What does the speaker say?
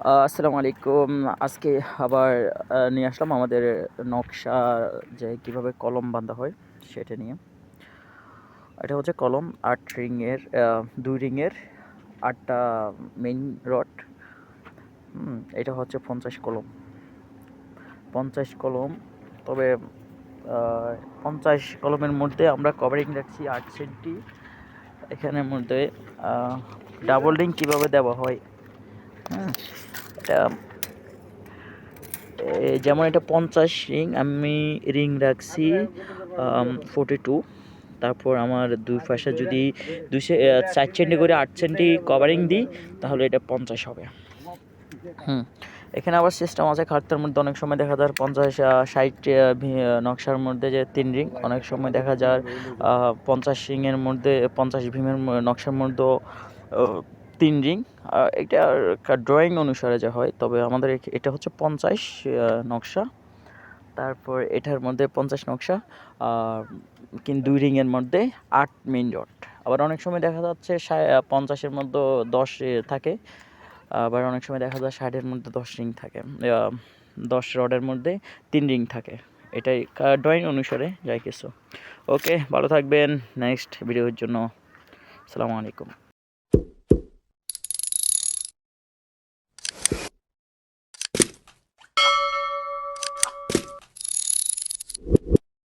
আসসালামু আলাইকুম। আজকে আবার নিয়ে আসলাম আমাদের নকশা যে কীভাবে কলম বাঁধা হয় সেটা নিয়ে। এটা হচ্ছে কলম ৮ রিংয়ের ২ রিংয়ের ৮টা মেইন রড। এটা হচ্ছে ৫০ কলম। ৫০ কলম, তবে ৫০ কলমের মধ্যে আমরা কভারিং রাখছি ৮ সেন্টি। এখানের মধ্যে ডাবল রিং কীভাবে দেওয়া হয়, এটা যেমন এটা ৫০ রিং, আমি রিং রাখছি 42। তারপর আমার দুই পাশে যদি ৪ সেন্টি করে ৮ সেন্টি কভারিং দিই তাহলে এটা ৫০ হবে। এখানে আবার সিস্টেম আছে খাটটার মধ্যে। অনেক সময় দেখা যায় ৫০-৬০ নকশার মধ্যে যে ৩ রিং, অনেক সময় দেখা যায় ৫০ রিংয়ের মধ্যে ৫০ ভীমের নকশার মধ্যেও ৩ রিং। এটা ড্রয়িং অনুসারে যা হয়, তবে আমাদের এটা হচ্ছে ৫০ নকশা। তারপর এটার মধ্যে ৫০ নকশা, কিন্তু ২ রিংয়ের মধ্যে ৮ মেইন রড। আবার অনেক সময় দেখা যাচ্ছে ৫০-এর মধ্যে ১০ থাকে, আবার অনেক সময় দেখা যায় ৬০-এর মধ্যে 10 রিং থাকে, 10 রডের মধ্যে ৩ রিং থাকে। এটাই ড্রয়িং অনুসারে যাই কিছু। ওকে, ভালো থাকবেন। নেক্সট ভিডিওর জন্য আসসালামু আলাইকুম।